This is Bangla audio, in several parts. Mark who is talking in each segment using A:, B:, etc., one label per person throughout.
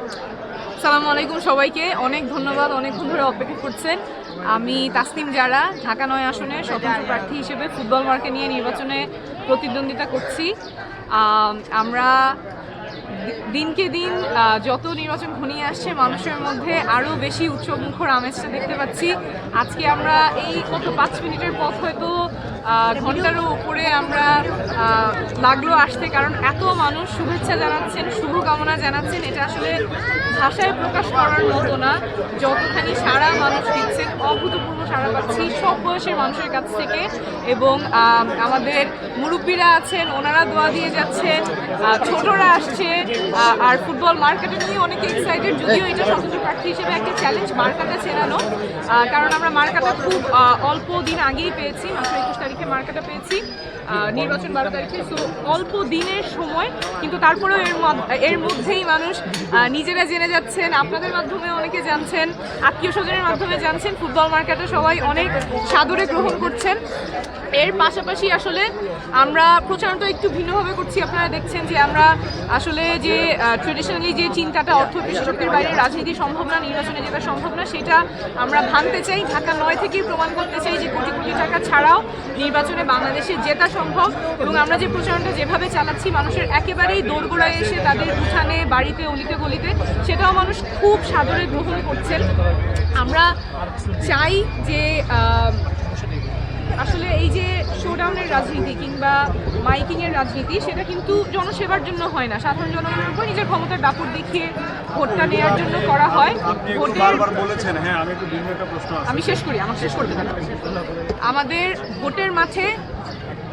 A: আসসালামু আলাইকুম সবাইকে, অনেক ধন্যবাদ। অনেকক্ষণ ধরে অপেক্ষা করছেন। আমি তাসনিম জারা, ঢাকা ৯ আসনে স্বতন্ত্র প্রার্থী হিসেবে ফুটবল মার্কে নিয়ে নির্বাচনে প্রতিদ্বন্দ্বিতা করছি। আমরা দিনকে দিন যত নির্বাচন ঘনিয়ে আসছে মানুষের মধ্যে আরও বেশি উৎসবমুখর আমেজটা দেখতে পাচ্ছি। আজকে আমরা এই কত 5 মিনিটের পথ হয়তো ঘন্টারও উপরে আমরা লাগলো আসতে, কারণ এত মানুষ শুভেচ্ছা জানাচ্ছেন, শুভকামনা জানাচ্ছেন। এটা আসলে ভাষায় প্রকাশ করার মতো না। যতখানি সারা মানুষ দিচ্ছেন, অভূতপূর্ব সারা পাচ্ছি সব বয়সের মানুষের কাছ থেকে। এবং আমাদের মুরব্বীরা আছেন, ওনারা দোয়া দিয়ে যাচ্ছেন, ছোটরা আসছে। আর ফুটবল মার্কাটা নিয়ে অনেকে এক্সাইটেড, যদিও এটা স্বতন্ত্র প্রার্থী হিসেবে একটা চ্যালেঞ্জ মার্কাটা চেনানো, কারণ আমরা মার্কাটা খুব অল্প দিন আগেই পেয়েছি, মাত্র 21 তারিখে মার্কাটা পেয়েছি, নির্বাচন 12 তারিখে। সো অল্প দিনের সময়, কিন্তু তারপরেও এর মধ্যেই মানুষ নিজেরা জেনে যাচ্ছেন, আপনাদের মাধ্যমে অনেকে জানছেন, আত্মীয় স্বজনের মাধ্যমে জানছেন। ফুটবল মার্কাটা সবাই অনেক সাদরে গ্রহণ করছেন। এর পাশাপাশি আসলে আমরা প্রচারণটা একটু ভিন্নভাবে করছি। আপনারা দেখছেন যে আমরা আসলে যে ট্রেডিশনালি যে চিন্তাটা অর্থ পৃষ্ঠপোষকের বাইরে রাজনীতি সম্ভব না, নির্বাচনে যেটা সম্ভব না, সেটা আমরা ভাঙতে চাই। ঢাকা 9 থেকেই প্রমাণ করতে চাই যে কোটি কোটি টাকা ছাড়াও নির্বাচনে বাংলাদেশে জেতা সম্ভব। এবং আমরা যে প্রচারণটা যেভাবে চালাচ্ছি, মানুষের একেবারেই দোরগোড়ায় এসে তাদের উঠানে, বাড়িতে, অলিতে গলিতে, সেটাও মানুষ খুব সাদরে গ্রহণ করছেন। আমরা চাই যে আসলে এই যে শোডাউনের রাজনীতি কিংবা মাইকিংয়ের রাজনীতি, সেটা কিন্তু জনসেবার জন্য হয় না, সাধারণ জনগণের উপর নিজের ক্ষমতার দাপট দেখিয়ে ভোটটা নেওয়ার জন্য করা হয়। আমি শেষ করি, আমাকে শেষ করতে দেন। আমাদের ভোটের মাঠে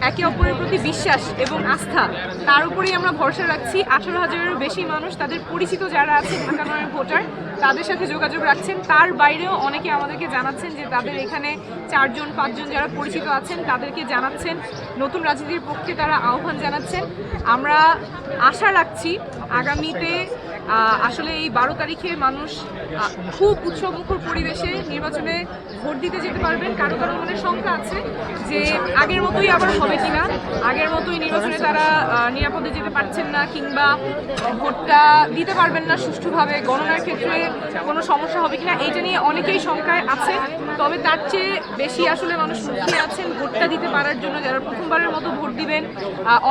A: একে অপরের প্রতি বিশ্বাস এবং আস্থা, তার উপরেই আমরা ভরসা রাখছি। 18,000-এরও বেশি মানুষ তাদের পরিচিত যারা আছে ঢাকা 9-এর ভোটার, তাদের সাথে যোগাযোগ রাখছেন। তার বাইরেও অনেকে আমাদেরকে জানাচ্ছেন যে তাদের এখানে 4-5 জন যারা পরিচিত আছেন তাদেরকে জানাচ্ছেন, নতুন রাজনীতির পক্ষে তারা আহ্বান জানাচ্ছেন। আমরা আশা রাখছি আগামীতে আসলে এই 12 তারিখে মানুষ খুব উৎসবমুখর পরিবেশে নির্বাচনে ভোট দিতে যেতে পারবেন। কারো কারো মনে শঙ্কা আছে যে আগের মতোই আবার হবে কিনা, আগের মতোই নির্বাচনে তারা নিরাপদে যেতে পারছেন না, কিংবা ভোটটা দিতে পারবেন না সুষ্ঠুভাবে, গণনার ক্ষেত্রে কোনো সমস্যা হবে কিনা, এইটা নিয়ে অনেকেই শঙ্কায় আছে। তবে তার চেয়ে বেশি আসলে মানুষ মুখিয়ে আছেন ভোটটা দিতে পারার জন্য, যারা প্রথমবারের মতো ভোট দিবেন।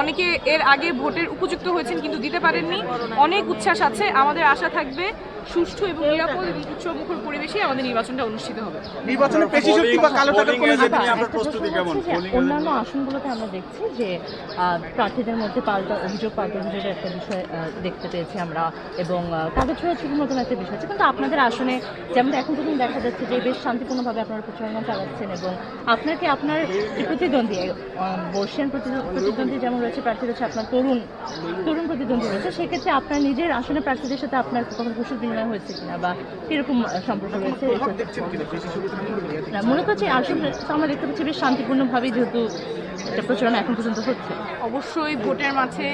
A: অনেকে এর আগে ভোটের উপযুক্ত হয়েছেন কিন্তু দিতে পারেননি। অনেক উচ্ছ্বাস আছে। আমাদের আশা থাকবে সুষ্ঠু এবং নিরাপদ এবং উৎসবমুখর পরিবেশে আমাদের নির্বাচনটা অনুষ্ঠিত হবে।
B: নির্বাচনের পেশি শক্তি বা কালো টাকার কোনো আপনার প্রস্তুতি কেমন?
C: অন্যান্য আসনগুলোতে আমরা দেখছি যে প্রার্থীদের মধ্যে পাল্টা অভিযোগের একটা বিষয় দেখতে পেয়েছি আমরা, এবং কাগজ ছোড়াছুড়ির মতন একটা বিষয় আছে। কিন্তু আপনাদের আসনে যেমন এখন পর্যন্ত দেখা যাচ্ছে যে বেশ শান্তিপূর্ণভাবে আপনারা প্রচারণা চালাচ্ছেন, এবং আপনাকে আপনার যে প্রতিদ্বন্দ্বী বর্ষিয়ান প্রতিদ্বন্দ্বী যেমন রয়েছে, প্রার্থী রয়েছে, আপনার তরুণ প্রতিদ্বন্দ্বী রয়েছে, সেক্ষেত্রে আপনার নিজের আসনের প্রার্থীদের সাথে আপনার কখনো কুশল বিনিময় হয়েছে কিনা বা কিরকম সম্পর্ক রয়েছে? মূলত যে আসলে আমরা দেখতে পাচ্ছি বেশ শান্তিপূর্ণভাবেই যেহেতু এটা প্রচারণা এখন পর্যন্ত হচ্ছে।
A: অবশ্যই ভোটের মাঠে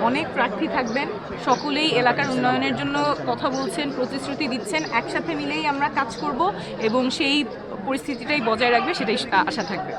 A: অনেক প্রার্থী থাকবেন, সকলেই এলাকার উন্নয়নের জন্য কথা বলছেন, প্রতিশ্রুতি দিচ্ছেন। একসাথে মিলেই আমরা কাজ করব এবং সেই পরিস্থিতিটাই বজায় রাখবে, সেটাই আশা থাকবে।